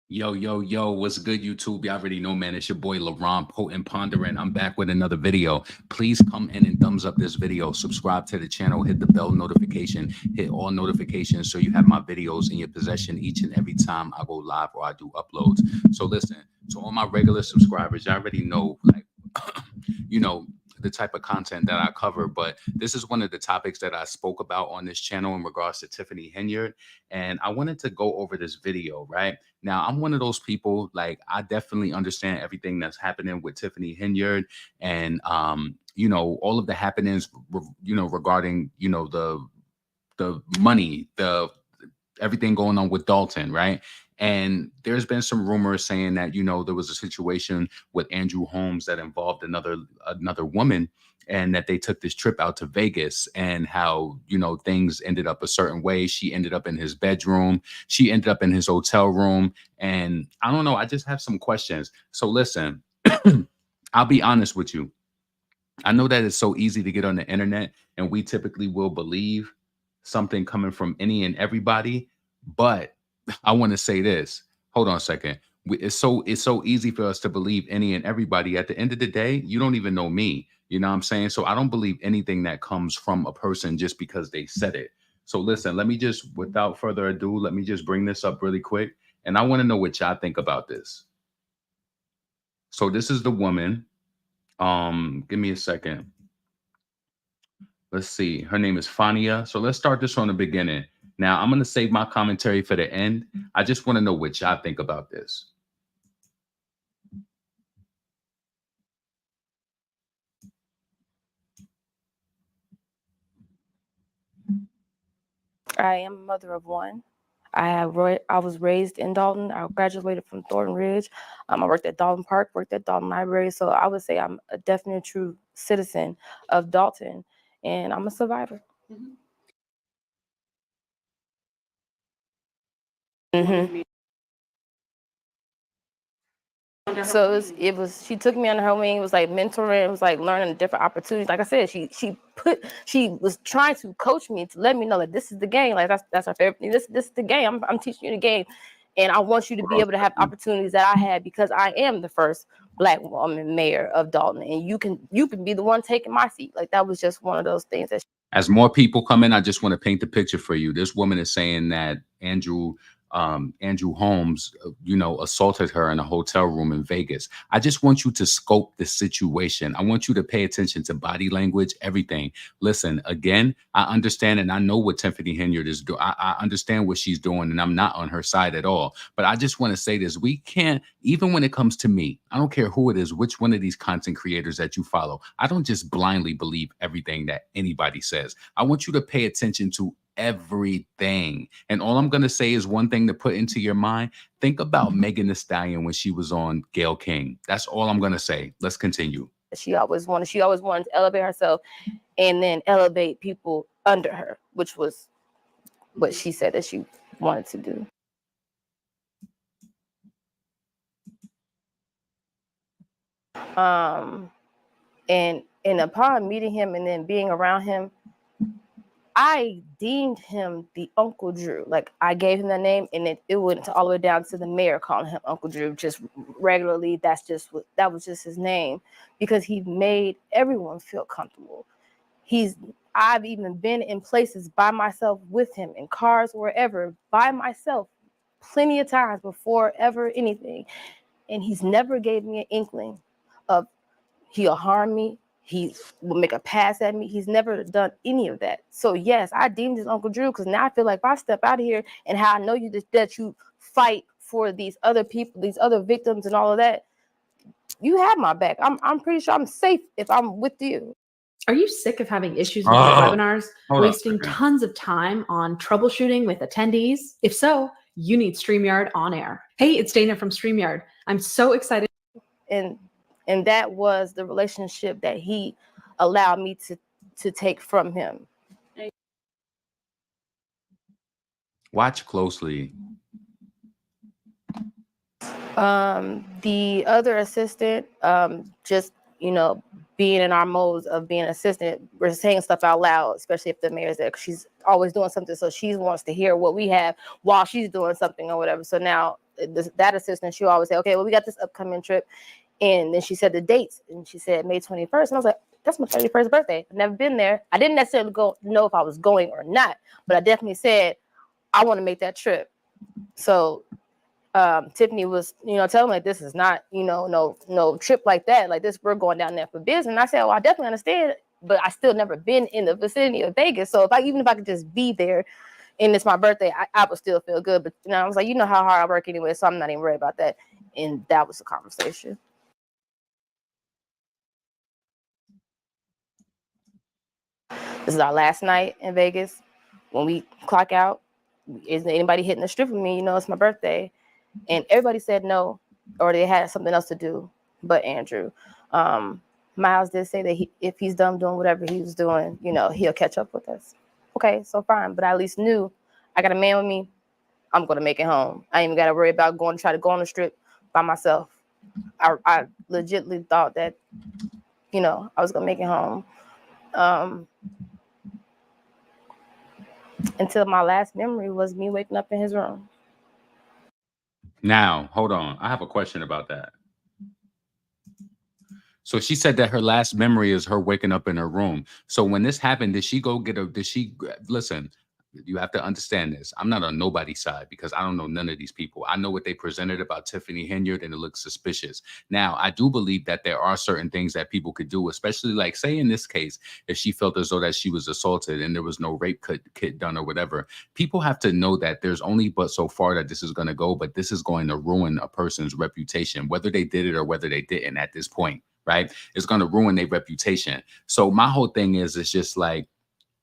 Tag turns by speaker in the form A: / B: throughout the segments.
A: Yo, yo, yo, what's good, YouTube? You already know, man. It's your boy LaRon Potent Pondering. I'm back with another video. Please come in and thumbs up this video. Subscribe to the channel, hit the bell notification, hit all notifications so you have my videos in your possession each and every time I go live or I do uploads. So listen, to all my regular subscribers, you already know, like, you know, the type of content that I cover, but this is one of the topics that I spoke about on this channel in regards to Tiffany Henyard. And I wanted to go over this video, right? Now, I'm one of those people, like, I definitely understand everything that's happening with Tiffany Henyard and, all of the happenings, regarding, the money, the everything going on with Dalton, right? And there's been some rumors saying that there was a situation with Andrew Holmes that involved another woman, and that they took this trip out to Vegas, and how things ended up a certain way. She ended up in his bedroom, she ended up in his hotel room, and I don't know. I just have some questions. So listen, I'll be honest with you. I know that it's so easy to get on the internet, and we typically will believe something coming from any and everybody. But I want to say this. Hold on a second. It's so easy for us to believe any and everybody. At the end of the day, you don't even know me. You know what I'm saying? So I don't believe anything that comes from a person just because they said it. So listen, let me just, without further ado, let me just bring this up really quick. And I want to know what y'all think about this. So this is the woman. Give me a second. Let's see. Her name is Fania. So let's start this from the beginning. Now, I'm going to save my commentary for the end. I just want to know what y'all think about this.
B: I am a mother of one. I was raised in Dalton. I graduated from Thornton Ridge. I worked at Dalton Park, worked at Dalton Library. So I would say I'm a definite true citizen of Dalton, and I'm a survivor. Mm-hmm. So she took me under her wing. It was like mentoring. It was like learning different opportunities. Like I said, she was trying to coach me to let me know that this is the game. Like that's our favorite thing. This is the game. I'm teaching you the game, and I want you to be able to have opportunities that I had because I am the first Black woman mayor of Dalton, and you can be the one taking my seat. Like that was just one of those things that.
A: As more people come in, I just want to paint the picture for you. This woman is saying that Andrew Holmes, assaulted her in a hotel room in Vegas. I just want you to scope the situation. I want you to pay attention to body language, everything. Listen, again, I understand and I know what Tiffany Henyard is doing. I understand what she's doing, and I'm not on her side at all. But I just want to say this: we can't, even when it comes to me, I don't care who it is, which one of these content creators that you follow. I don't just blindly believe everything that anybody says. I want you to pay attention to everything. And all I'm going to say is one thing to put into your mind. Think about Megan Thee Stallion when she was on Gayle King. That's all I'm going to say. Let's continue.
B: She always wanted to elevate herself and then elevate people under her, which was what she said that she wanted to do. And upon meeting him and then being around him, I deemed him the Uncle Drew. Like I gave him that name, and it went all the way down to the mayor calling him Uncle Drew just regularly. That was just his name because he made everyone feel comfortable. I've even been in places by myself with him, in cars, wherever, by myself, plenty of times before ever anything. And he's never gave me an inkling of he'll harm me. He will make a pass at me. He's never done any of that. So yes, I deemed his Uncle Drew because now I feel like if I step out of here and how I know that you fight for these other people, these other victims and all of that, you have my back. I'm pretty sure I'm safe if I'm with you.
C: Are you sick of having issues with your webinars, wasting tons of time on troubleshooting with attendees? If so, you need StreamYard on air. Hey, it's Dana from StreamYard. I'm so excited.
B: And that was the relationship that he allowed me to take from him.
A: Watch closely.
B: The other assistant, just, being in our modes of being an assistant, we're saying stuff out loud, especially if the mayor's there, 'cause she's always doing something. So she wants to hear what we have while she's doing something or whatever. So now that assistant, she always say, okay, well, we got this upcoming trip. And then she said the dates, and she said May 21st. And I was like, that's my 31st birthday. I've never been there. I didn't necessarily know if I was going or not, but I definitely said, I want to make that trip. So Tiffany was, telling me, like, this is not, no trip like that. Like this, we're going down there for business. And I said, well, I definitely understand, but I still never been in the vicinity of Vegas. So even if I could just be there and it's my birthday, I would still feel good. But I was like, how hard I work anyway, so I'm not even worried about that. And that was the conversation. This is our last night in Vegas. When we clock out, is anybody hitting the strip with me? It's my birthday. And everybody said no, or they had something else to do. But Andrew, Miles did say that if he's done doing whatever he was doing, he'll catch up with us. Okay, so fine. But I at least knew I got a man with me. I'm going to make it home. I ain't even got to worry about try to go on the strip by myself. I legitimately thought that, I was going to make it home. Until my last memory was me waking up in his room.
A: Now, hold on. I have a question about that. So she said that her last memory is her waking up in her room. So when this happened, did she listen, you have to understand this. I'm not on nobody's side because I don't know none of these people. I know what they presented about Tiffany Henyard, and it looks suspicious. Now, I do believe that there are certain things that people could do, especially like, say in this case, if she felt as though that she was assaulted and there was no rape kit done or whatever. People have to know that there's only but so far that this is going to go, but this is going to ruin a person's reputation, whether they did it or whether they didn't at this point, right? It's going to ruin their reputation. So my whole thing is, it's just like,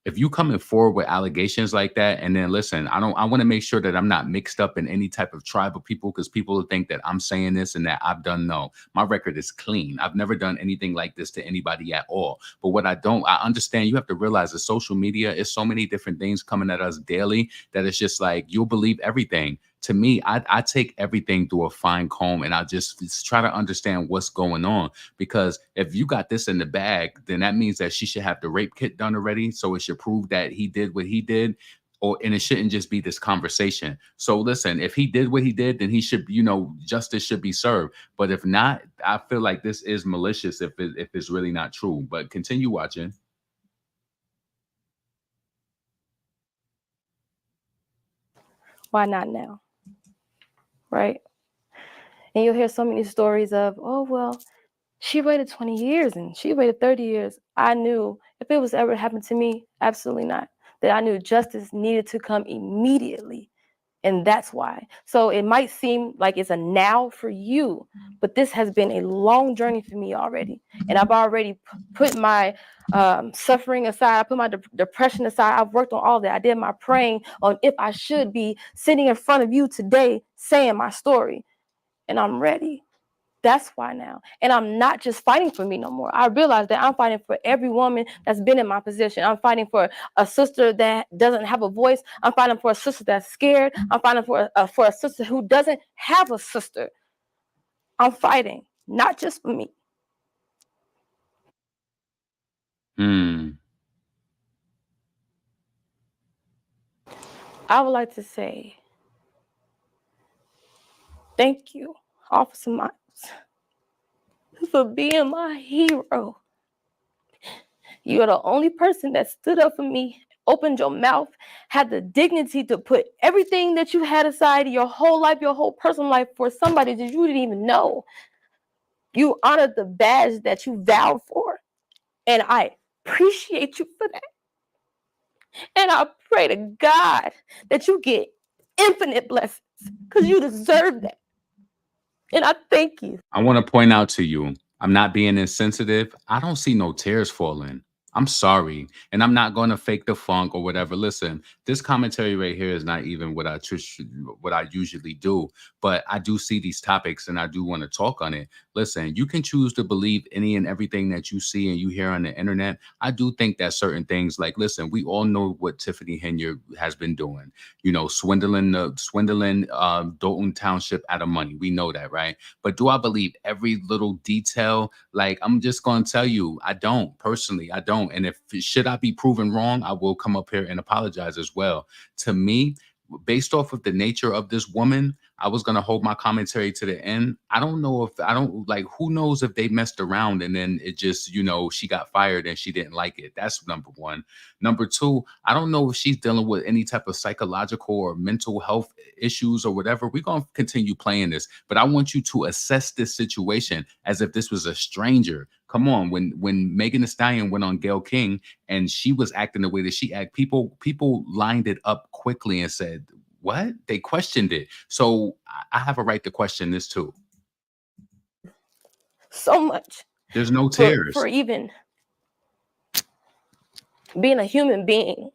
A: if you coming forward with allegations like that, and then listen, I want to make sure that I'm not mixed up in any type of tribe of people, because people think that I'm saying this and that I've done. No, my record is clean. I've never done anything like this to anybody at all. But what I understand, you have to realize that social media is so many different things coming at us daily that it's just like, you'll believe everything. To me, I take everything through a fine comb, and I just try to understand what's going on. Because if you got this in the bag, then that means that she should have the rape kit done already. So it should prove that he did what he did, and it shouldn't just be this conversation. So listen, if he did what he did, then he should, justice should be served. But if not, I feel like this is malicious if it's really not true. But continue watching.
B: Why not now? Right? And you'll hear so many stories of, oh, well, she waited 20 years and she waited 30 years. I knew if it was ever happened to me, absolutely not. That I knew justice needed to come immediately. And that's why. So it might seem like it's a now for you, but this has been a long journey for me already. And I've already put my suffering aside. I put my depression aside. I've worked on all that. I did my praying on if I should be sitting in front of you today saying my story. And I'm ready. That's why now. And I'm not just fighting for me no more. I realize that I'm fighting for every woman that's been in my position. I'm fighting for a sister that doesn't have a voice. I'm fighting for a sister that's scared. I'm fighting for a sister who doesn't have a sister. I'm fighting, not just for me. I would like to say thank you, Officer Miles, for being my hero. You're the only person that stood up for me, opened your mouth, had the dignity to put everything that you had aside, your whole life, your whole personal life, for somebody that you didn't even know. You honored the badge that you vowed for. And I appreciate you for that. And I pray to God that you get infinite blessings, because you deserve that. And I thank you.
A: I want to point out to you, I'm not being insensitive. I don't see no tears falling. I'm sorry. And I'm not going to fake the funk or whatever. Listen, this commentary right here is not even what I usually do, but I do see these topics and I do want to talk on it. Listen, you can choose to believe any and everything that you see and you hear on the internet. I do think that certain things, like, listen, we all know what Tiffany Henyard has been doing, swindling Dalton Township out of money. We know that, right? But do I believe every little detail? Like, I'm just going to tell you, I don't. Personally, I don't. And if should I be proven wrong, I will come up here and apologize as well. To me, based off of the nature of this woman, I was going to hold my commentary to the end. I don't know if I don't like, who knows if they messed around and then it just, she got fired and she didn't like it. That's number one. Number two, I don't know if she's dealing with any type of psychological or mental health issues or whatever. We're going to continue playing this, but I want you to assess this situation as if this was a stranger. Come on, when Megan Thee Stallion went on Gayle King and she was acting the way that she act, people lined it up quickly and said, what? They questioned it. So I have a right to question this too.
B: So much.
A: There's no tears.
B: For even being a human being,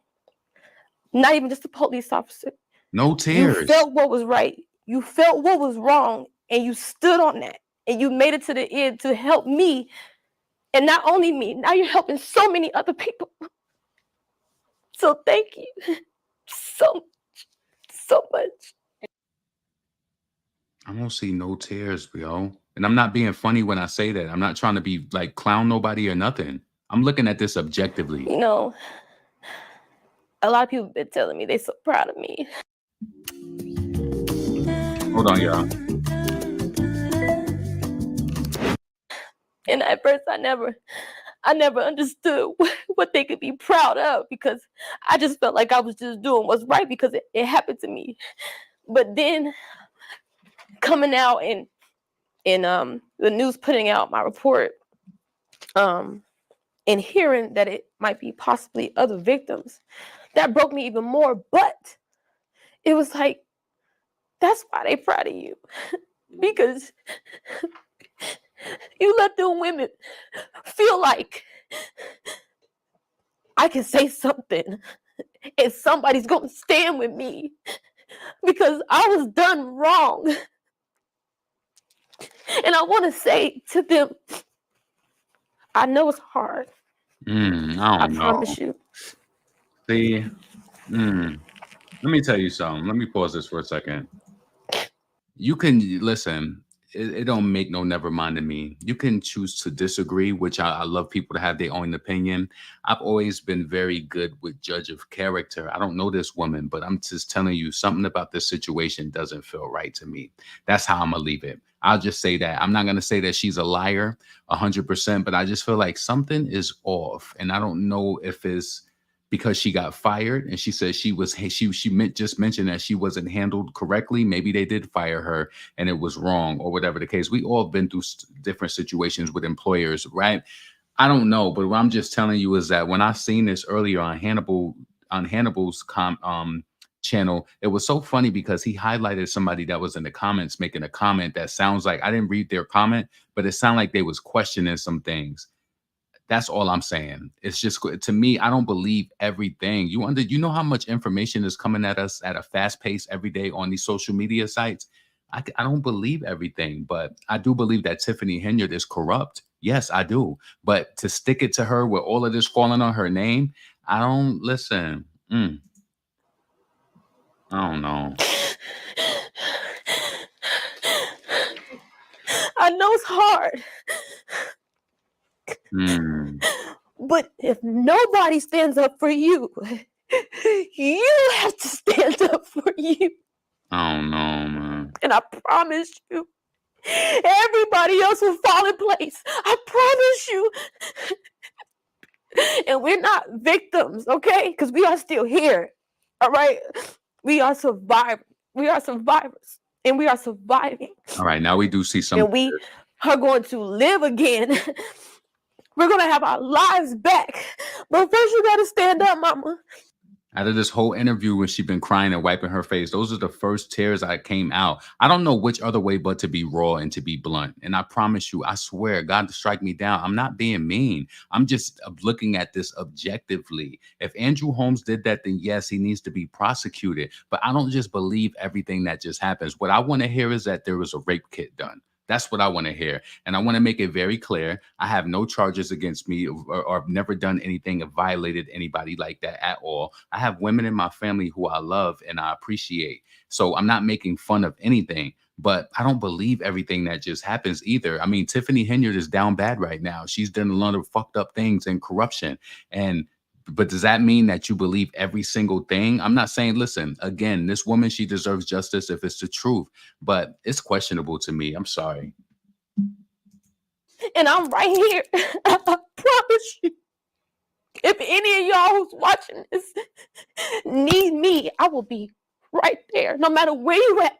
B: not even just a police officer.
A: No tears.
B: You felt what was right. You felt what was wrong, and you stood on that, and you made it to the end to help me. And not only me, now you're helping so many other people. So thank you so much.
A: I don't see no tears, yo. And I'm not being funny when I say that. I'm not trying to be like clown nobody or nothing. I'm looking at this objectively.
B: A lot of people have been telling me they're so proud of me.
A: Hold on, y'all.
B: And at first I never understood what they could be proud of, because I just felt like I was just doing what's right because it happened to me. But then coming out and the news putting out my report, and hearing that it might be possibly other victims, that broke me even more. But it was like, that's why they proud of you, because you let them women feel like I can say something and somebody's going to stand with me because I was done wrong. And I want to say to them, I know it's hard. I promise you.
A: See, let me tell you something. Let me pause this for a second. You can listen. It don't make no never mind to me. You can choose to disagree, which I love people to have their own opinion. I've always been very good with judge of character. I don't know this woman, but I'm just telling you something about this situation doesn't feel right to me. That's how I'm gonna leave it. I'll just say that. I'm not gonna say that she's a liar 100%, but I just feel like something is off. And I don't know if it's because she got fired and she said she just mentioned that she wasn't handled correctly. Maybe they did fire her and it was wrong or whatever the case. We all been through different situations with employers, right? I don't know, but what I'm just telling you is that when I seen this earlier on Hannibal's channel, it was so funny because he highlighted somebody that was in the comments making a comment that sounds like, I didn't read their comment, but it sounded like they was questioning some things. That's all I'm saying. It's just, to me, I don't believe everything. You know how much information is coming at us at a fast pace every day on these social media sites? I don't believe everything, but I do believe that Tiffany Henyard is corrupt. Yes, I do. But to stick it to her with all of this falling on her name, I don't listen. I don't know.
B: I know it's hard. But if nobody stands up for you, you have to stand up for you.
A: I don't know, man.
B: And I promise you, everybody else will fall in place. I promise you. And we're not victims, okay? Because we are still here. All right? We are survivors. We are survivors. And we are surviving.
A: All right, now we do see something.
B: And we are going to live again. We're going to have our lives back. But first you got to stand up, mama.
A: Out of this whole interview when she's been crying and wiping her face, those are the first tears that came out. I don't know which other way but to be raw and to be blunt. And I promise you, I swear, God to strike me down. I'm not being mean. I'm just looking at this objectively. If Andrew Holmes did that, then yes, he needs to be prosecuted. But I don't just believe everything that just happens. What I want to hear is that there was a rape kit done. That's what I want to hear. And I want to make it very clear. I have no charges against me or I've never done anything or violated anybody like that at all. I have women in my family who I love and I appreciate. So I'm not making fun of anything, but I don't believe everything that just happens either. I mean, Tiffany Henyard is down bad right now. She's done a lot of fucked up things and corruption. And but does that mean that you believe every single thing? I'm not saying, listen, again, this woman, she deserves justice if it's the truth, but it's questionable to me. I'm sorry.
B: And I'm right here. I promise you. If any of y'all who's watching this need me, I will be right there, no matter where you at.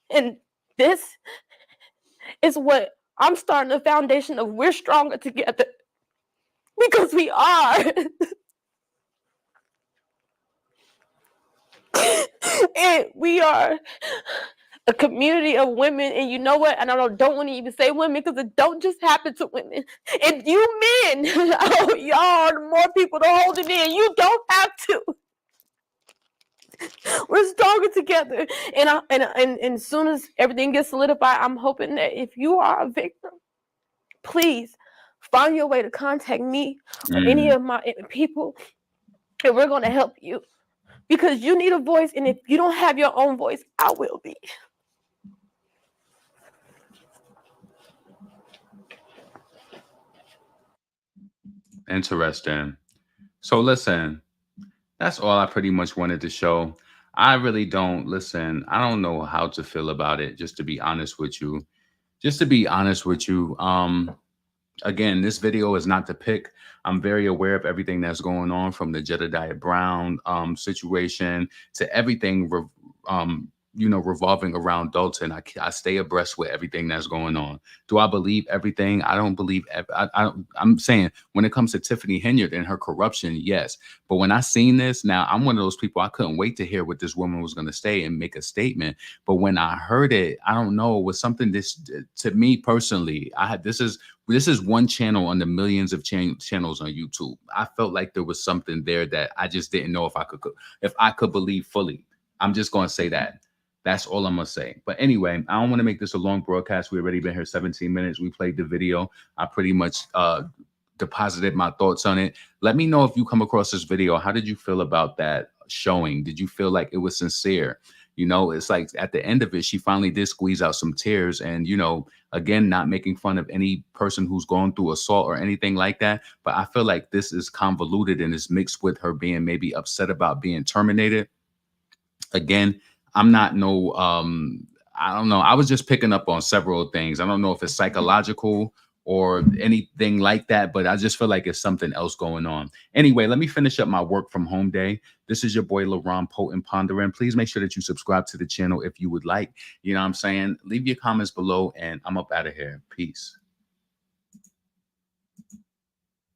B: And this is what I'm starting the foundation of. We're stronger together, because we are. And we are a community of women. And you know what? And I don't want to even say women, because it don't just happen to women. And you men, oh, y'all are more people to hold it in. You don't have to. We're stronger together. And as soon as everything gets solidified, I'm hoping that if you are a victim, please find your way to contact me or any of my people, and we're going to help you, because you need a voice. And if you don't have your own voice, I will be.
A: Interesting. So listen, that's all I pretty much wanted to show. I really don't I don't know how to feel about it, just to be honest with you. Again, this video is not to pick. I'm very aware of everything that's going on, from the Jedediah Brown situation to everything revolving around Dalton. I stay abreast with everything that's going on. Do I believe everything? I don't believe. I'm saying, when it comes to Tiffany Henyard and her corruption, yes. But when I seen this, now I'm one of those people, I couldn't wait to hear what this woman was going to say and make a statement. But when I heard it, I don't know, it was something to me personally. This is one channel on the millions of channels on YouTube. I felt like there was something there that I just didn't know if I could believe fully. I'm just going to say that. That's all I'm going to say. But anyway, I don't want to make this a long broadcast. We've already been here 17 minutes. We played the video. I pretty much deposited my thoughts on it. Let me know if you come across this video. How did you feel about that showing? Did you feel like it was sincere? You know, it's like at the end of it, she finally did squeeze out some tears. And, you know, again, not making fun of any person who's going through assault or anything like that. But I feel like this is convoluted and is mixed with her being maybe upset about being terminated. Again, I'm not I don't know. I was just picking up on several things. I don't know if it's psychological or anything like that, but I just feel like it's something else going on. Anyway, let me finish up my work from home day. This is your boy, LaRon Potent Pondering. Please make sure that you subscribe to the channel if you would like. You know what I'm saying? Leave your comments below, and I'm up out of here. Peace.